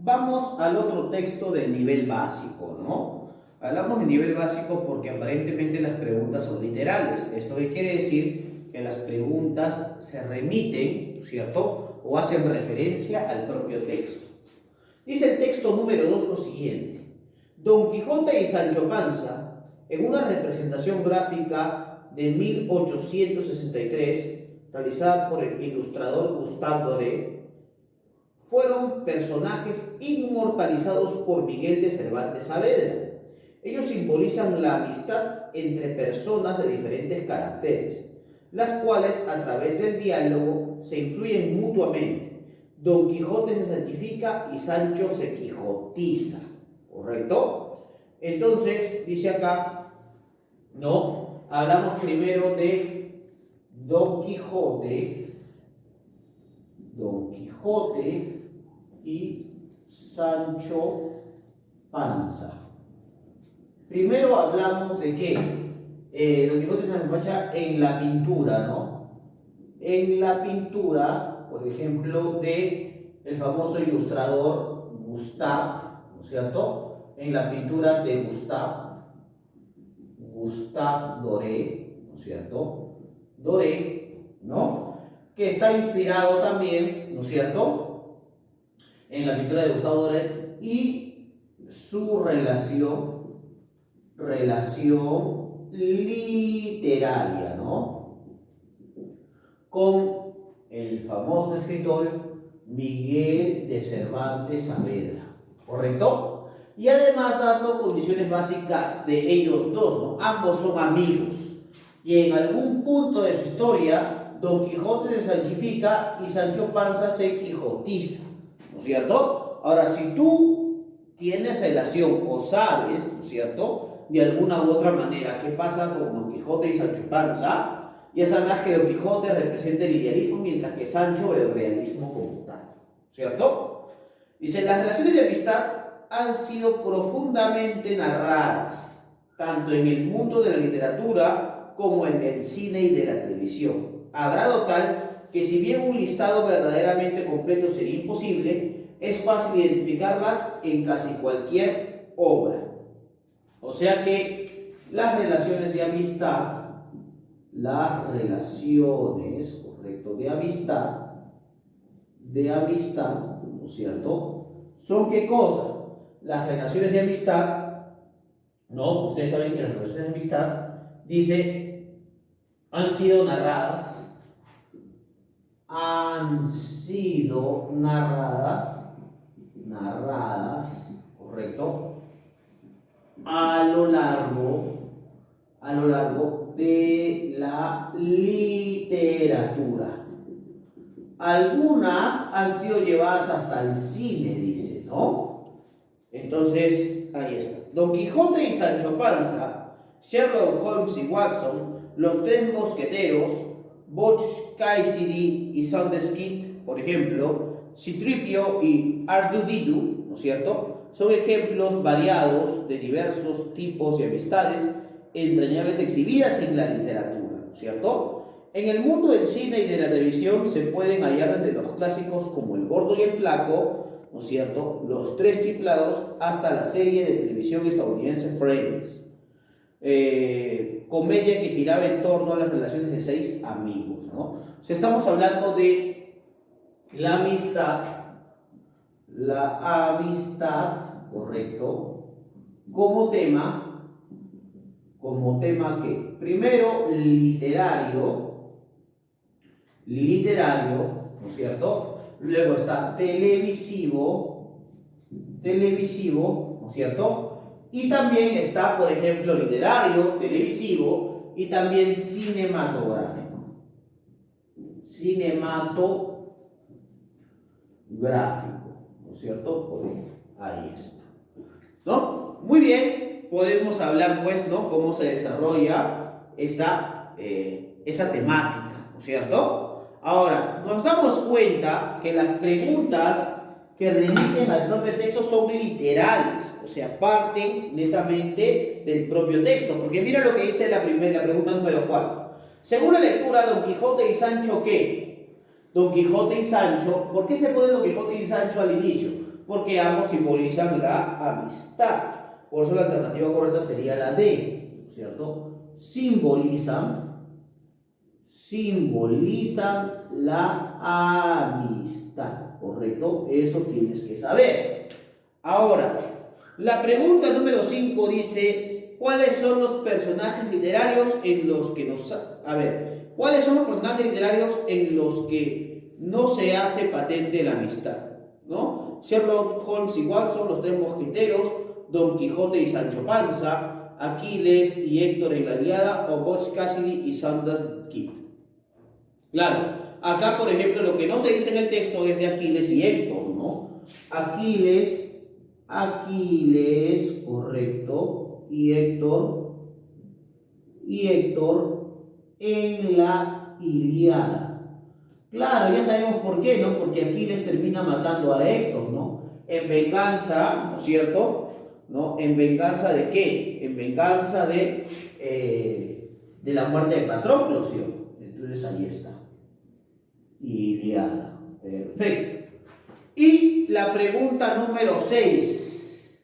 Vamos al otro texto del nivel básico, ¿no? Hablamos de nivel básico porque aparentemente las preguntas son literales. ¿Esto qué quiere decir? Que las preguntas se remiten, ¿cierto? O hacen referencia al propio texto. Dice el texto número 2 lo siguiente. Don Quijote y Sancho Panza, en una representación gráfica de 1863, realizada por el ilustrador Gustave Doré, fueron personajes inmortalizados por Miguel de Cervantes Saavedra. Ellos simbolizan la amistad entre personas de diferentes caracteres, las cuales a través del diálogo se influyen mutuamente. Don Quijote se santifica y Sancho se quijotiza, ¿correcto? Entonces, dice acá, ¿no? Hablamos primero de Don Quijote y Sancho Panza. Primero hablamos de que Don Quijote y Sancho Panza en la pintura, ¿no? En la pintura, por ejemplo, de el famoso ilustrador Gustave, ¿no es cierto? En la pintura de Gustave Doré, ¿no es cierto? Doré, ¿no? Que está inspirado también, ¿no es cierto?, en la pintura de Gustave Doré y su relación literaria, ¿no?, con el famoso escritor Miguel de Cervantes Saavedra, ¿correcto? Y además dando condiciones básicas de ellos dos, ¿no? Ambos son amigos y en algún punto de su historia Don Quijote se santifica y Sancho Panza se quijotiza, ¿no es cierto? Ahora, si tú tienes relación o sabes, ¿no es cierto?, de alguna u otra manera qué pasa con Don Quijote y Sancho Panza, ya sabrás que Don Quijote representa el idealismo mientras que Sancho el realismo como tal, ¿cierto? Dice, las relaciones de amistad han sido profundamente narradas, tanto en el mundo de la literatura como en el cine y de la televisión, a grado tal que si bien un listado verdaderamente completo sería imposible, es fácil identificarlas en casi cualquier obra. O sea que las relaciones de amistad, correcto, de amistad, ¿no es cierto?, ¿son qué cosa? Las relaciones de amistad, ¿no? Ustedes saben que las relaciones de amistad, dice, han sido narradas, ¿correcto?, a lo largo de la literatura. Algunas han sido llevadas hasta el cine, dice, ¿no? Entonces, ahí está. Don Quijote y Sancho Panza, Sherlock Holmes y Watson, los tres mosqueteros, Butch Cassidy y Saunderskid, por ejemplo, Citripio y Ardudidu, ¿no es cierto?, son ejemplos variados de diversos tipos de amistades entrañables exhibidas en la literatura, ¿no es cierto? En el mundo del cine y de la televisión se pueden hallar desde los clásicos como El Gordo y el Flaco, ¿no es cierto?, Los Tres Chiflados, hasta la serie de televisión estadounidense Friends, comedia que giraba en torno a las relaciones de 6 amigos, ¿no? O sea, estamos hablando de la amistad, ¿correcto?, como tema que primero literario, ¿no es cierto?, luego está televisivo, ¿no es cierto?, y también está, por ejemplo, literario, televisivo y también cinematográfico, ¿no es cierto? Por ahí está, ¿no? Muy bien, podemos hablar, pues, ¿no?, cómo se desarrolla esa temática, ¿no es cierto? Ahora, nos damos cuenta que las preguntas que remiten al propio texto son literales, o sea, parten netamente del propio texto, porque mira lo que dice la pregunta número 4. Según la lectura, Don Quijote y Sancho, ¿qué? Don Quijote y Sancho, ¿por qué se pone Don Quijote y Sancho al inicio? porque ambos simbolizan la amistad. Por eso la alternativa correcta sería la D, ¿cierto? Simbolizan la amistad, ¿correcto? Eso tienes que saber. Ahora, la pregunta número 5 dice, ¿cuáles son los personajes literarios en los que ¿cuáles son los personajes literarios en los que no se hace patente la amistad? ¿No? Sherlock Holmes y Watson, los tres mosqueteros, Don Quijote y Sancho Panza, Aquiles y Héctor en la Ilíada, o Butch Cassidy y Sanders Kid. Claro, acá por ejemplo lo que no se dice en el texto es de Aquiles y Héctor, ¿no? Aquiles, correcto, y Héctor en la Ilíada. Claro, ya sabemos por qué, ¿no? Porque Aquiles termina matando a Héctor, ¿no? En venganza, ¿no es cierto? ¿No? ¿En venganza de qué? En venganza de la muerte de Patroclo, ¿sí? Entonces ahí está. Ilíada. Perfecto. Y la pregunta número 6.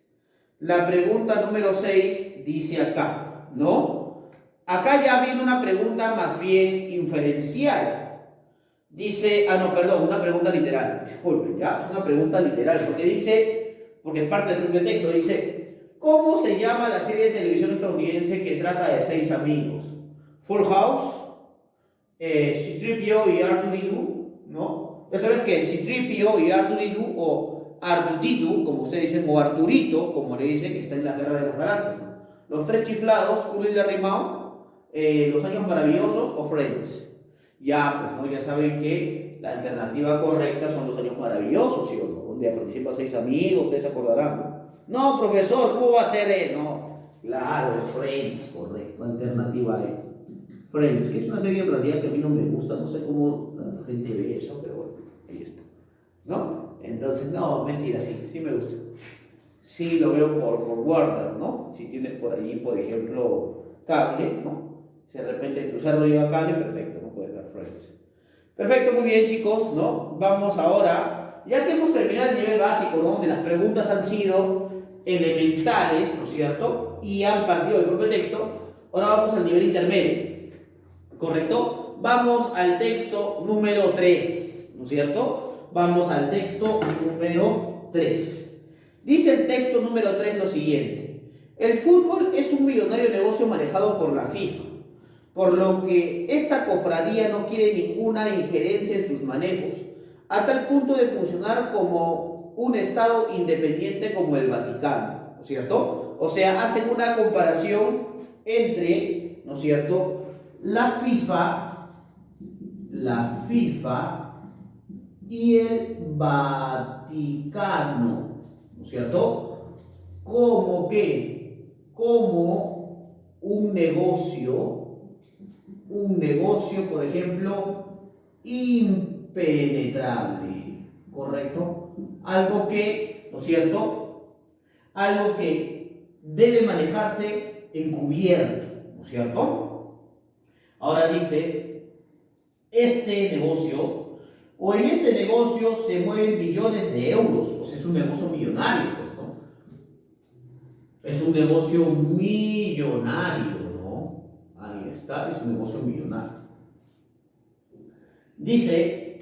La pregunta número 6 dice acá, ¿no? Acá ya viene una pregunta más bien inferencial. Dice, una pregunta literal. Disculpen, ya, es una pregunta literal, porque es parte del propio texto, dice, ¿cómo se llama la serie de televisión estadounidense que trata de 6 amigos? Full House, C-3PO y R2D2, ¿no? Ya sabes que C-3PO y R2D2, o Artutitu, como ustedes dicen, o Arturito, como le dicen, que está en la Guerra de las Galaxias, ¿no? Los tres chiflados, Cool y Larry Moe, Los Años Maravillosos o Friends. Ya, pues, ¿no? Ya saben que la alternativa correcta son Los Años Maravillosos, ¿sí o no? Donde participan 6 amigos, ustedes se acordarán. No, profesor, ¿cómo va a ser? No, claro, es Friends, correcto. Alternativa es Friends, que es una serie en realidad que a mí no me gusta, no sé cómo la gente ve eso, pero bueno, ahí está. ¿No? Entonces, no, mentira, sí me gusta. Sí lo veo por Warner, ¿no? Si tienes por ahí, por ejemplo, cable, ¿no? Si de repente tu cerro lleva cable, perfecto, no puedes ver Friends. Perfecto, muy bien, chicos, ¿no? Vamos ahora, ya que hemos terminado el nivel básico, ¿no? Donde las preguntas han sido elementales, ¿no es cierto? Y han partido del propio texto, ahora vamos al nivel intermedio, ¿correcto? Vamos al texto número 3, ¿no es cierto? Vamos al texto número 3. Dice el texto número 3 lo siguiente: el fútbol es un millonario negocio manejado por la FIFA, por lo que esta cofradía no quiere ninguna injerencia en sus manejos, a tal punto de funcionar como un estado independiente como el Vaticano, ¿no es cierto? O sea, hacen una comparación entre, ¿no es cierto?, la FIFA y el Vaticano, ¿no es cierto? Como un negocio, por ejemplo, impenetrable, ¿correcto? Algo que, ¿no es cierto? Algo que debe manejarse encubierto, ¿no es cierto? Ahora dice, en este negocio se mueven billones de euros, o sea, es un negocio millonario, pues, ¿no? Es un negocio millonario, ¿no? Ahí está, es un negocio millonario. Dice,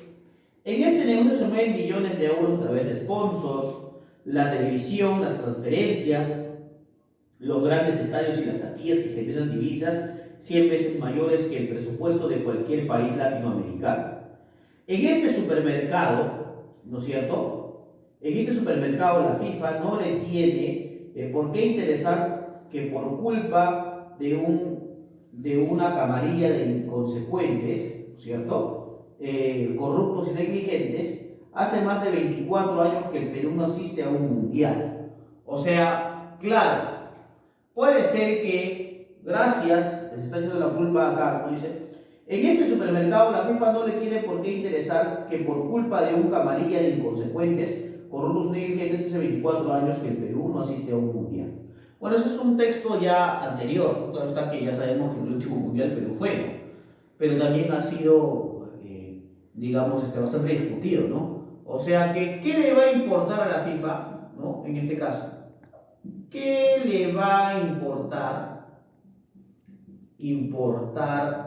en este negocio se mueven billones de euros a través de sponsors, la televisión, las transferencias, los grandes estadios y las taquillas que generan divisas 100 veces mayores que el presupuesto de cualquier país latinoamericano. En este supermercado, ¿no es cierto? En este supermercado la FIFA no le tiene por qué interesar que por culpa de una camarilla de inconsecuentes, ¿no es cierto?, corruptos y negligentes, hace más de 24 años que el Perú no asiste a un mundial. O sea, claro, puede ser que, gracias, les está echando la culpa acá, ¿no? Dice, en este supermercado la FIFA no le tiene por qué interesar que por culpa de un camarilla de inconsecuentes, corruptos negligentes, hace 24 años que el Perú no asiste a un mundial. Bueno, eso es un texto ya anterior, ¿no? Claro está que ya sabemos que el último mundial Perú fue, ¿no? Pero también ha sido, digamos, bastante discutido, ¿no? O sea que, ¿qué le va a importar a la FIFA, ¿no? En este caso, ¿qué le va a importar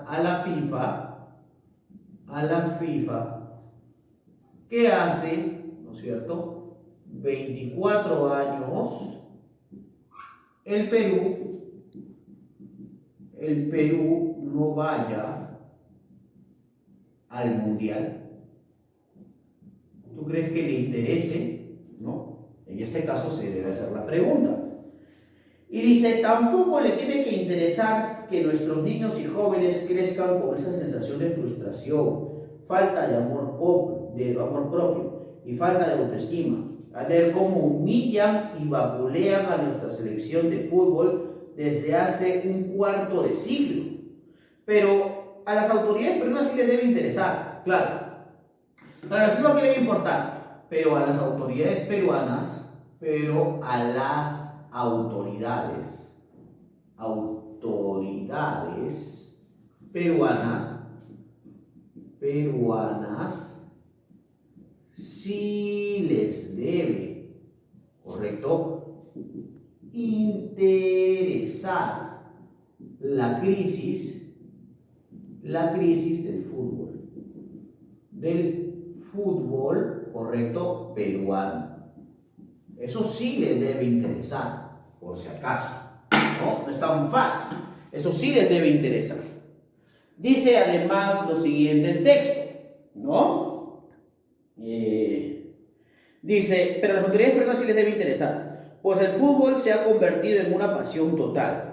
a la FIFA, que hace, ¿no es cierto?, 24 años el Perú no vaya al Mundial? ¿Tú crees que le interese? ¿No? En este caso se debe hacer la pregunta. Y dice, tampoco le tiene que interesar que nuestros niños y jóvenes crezcan con esa sensación de frustración, falta de amor propio y falta de autoestima, a ver cómo humillan y vapulean a nuestra selección de fútbol desde hace un cuarto de siglo. Pero a las autoridades peruanas sí les debe interesar, claro. Para la FIFA, ¿qué le debe importar? Pero a las autoridades peruanas, pero a las autoridades peruanas sí les debe, ¿correcto?, interesar la crisis del fútbol, ¿correcto?, peruano. Eso sí les debe interesar, por si acaso, ¿no? No es tan fácil. Eso sí les debe interesar. Dice además lo siguiente el texto, ¿no? Dice, pero a las autoridades peruanas sí les debe interesar, pues el fútbol se ha convertido en una pasión total,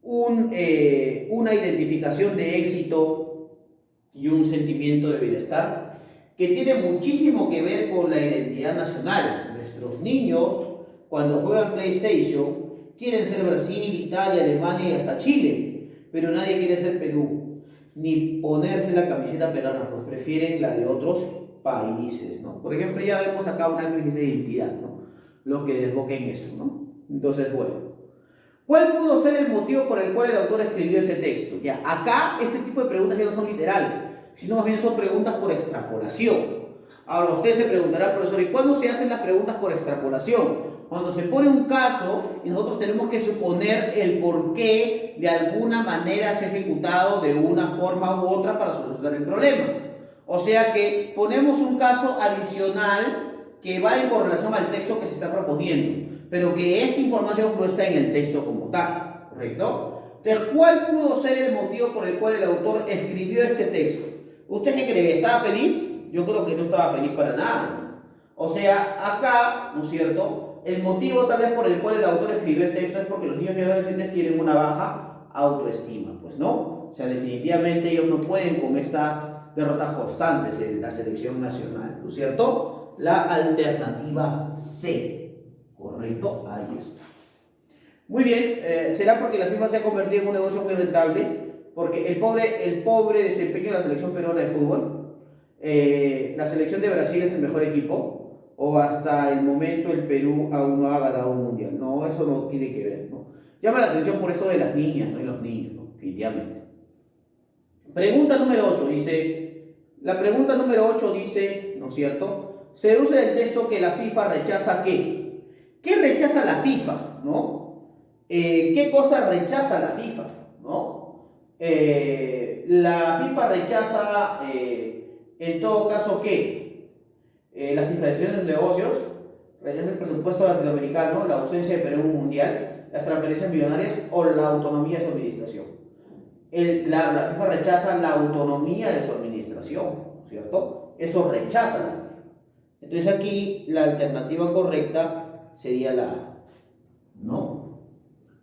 una identificación de éxito y un sentimiento de bienestar que tiene muchísimo que ver con la identidad nacional. Nuestros niños, cuando juegan PlayStation, quieren ser Brasil, Italia, Alemania y hasta Chile, pero nadie quiere ser Perú, ni ponerse la camiseta peruana, pues prefieren la de otros países, ¿no? Por ejemplo, ya vemos acá una crisis de identidad, ¿no? Lo que desboca en eso, ¿no? Entonces, bueno, ¿cuál pudo ser el motivo por el cual el autor escribió ese texto? Ya, acá este tipo de preguntas ya no son literales, sino más bien son preguntas por extrapolación. Ahora usted se preguntará, profesor, ¿y cuándo se hacen las preguntas por extrapolación? Cuando se pone un caso y nosotros tenemos que suponer el por qué de alguna manera se ha ejecutado de una forma u otra para solucionar el problema. O sea que ponemos un caso adicional que va en correlación al texto que se está proponiendo, pero que esta información no está en el texto como tal, ¿correcto? Entonces, ¿cuál pudo ser el motivo por el cual el autor escribió ese texto? ¿Usted qué cree? ¿Estaba feliz? Yo creo que no estaba feliz para nada. O sea, acá, ¿no es cierto?, el motivo tal vez por el cual el autor escribió el texto es porque los niños y adolescentes tienen una baja autoestima, pues no. O sea, definitivamente ellos no pueden con estas derrotas constantes en la selección nacional, ¿no es cierto? La alternativa C, ¿correcto? Ahí está. Muy bien, será porque la FIFA se ha convertido en un negocio muy rentable, porque el pobre desempeño de la selección peruana de fútbol, la selección de Brasil es el mejor equipo, o hasta el momento el Perú aún no ha ganado un mundial. No, eso no tiene que ver, ¿no? Llama la atención por esto de las niñas, ¿no? Y los niños, ¿no? Definitivamente. Pregunta número 8 dice, la pregunta número 8 dice, ¿no es cierto?, se deduce del texto que la FIFA rechaza ¿qué? ¿Qué rechaza la FIFA, no? ¿Qué cosa rechaza la FIFA, no? La FIFA rechaza, en todo caso, ¿qué? Las fiscalizaciones de negocios, rechaza el presupuesto latinoamericano, la ausencia de Perú en un mundial, las transferencias millonarias o la autonomía de su administración. La FIFA rechaza la autonomía de su administración, ¿cierto? Eso rechaza la FIFA. Entonces aquí la alternativa correcta sería la A, ¿no?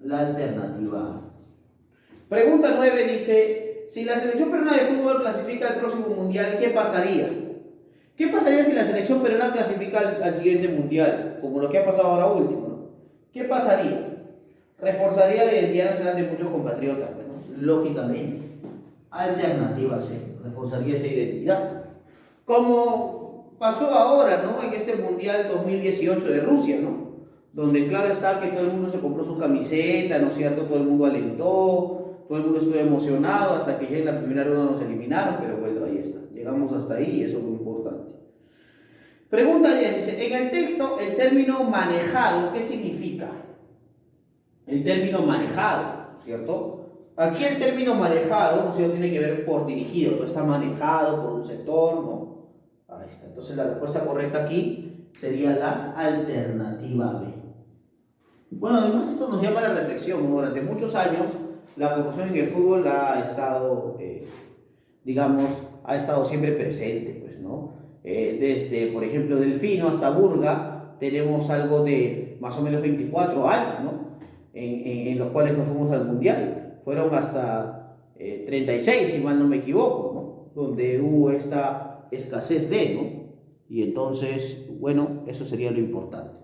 La alternativa A. Pregunta 9 dice, si la selección peruana de fútbol clasifica al próximo mundial, ¿qué pasaría? ¿Qué pasaría si la selección peruana clasifica al siguiente mundial? Como lo que ha pasado ahora último, ¿no? ¿Qué pasaría? Reforzaría la identidad nacional de muchos compatriotas, ¿no? Lógicamente. Alternativa C, reforzaría esa identidad. Como pasó ahora, ¿no? En este mundial 2018 de Rusia, ¿no? Donde claro está que todo el mundo se compró su camiseta, ¿no es cierto? Todo el mundo alentó, todo el mundo estuvo emocionado hasta que ya en la primera ronda nos eliminaron, pero bueno, ahí está. Llegamos hasta ahí y eso es muy importante. Pregunta 10, dice, en el texto el término manejado, ¿qué significa? El término manejado, ¿cierto? Aquí el término manejado, ¿no es cierto?, tiene que ver por dirigido, no está manejado por un sector, ¿no? Ahí está. Entonces la respuesta correcta aquí sería la alternativa B. Bueno, además esto nos llama a la reflexión, ¿no? Durante muchos años la corrupción en el fútbol ha estado, digamos, ha estado siempre presente, pues, ¿no? Desde, por ejemplo, Delfino hasta Burga, tenemos algo de más o menos 24 años, ¿no? En los cuales nos fuimos al Mundial. Fueron hasta 36, si mal no me equivoco, ¿no? Donde hubo esta escasez de, ¿no? Y entonces, bueno, eso sería lo importante.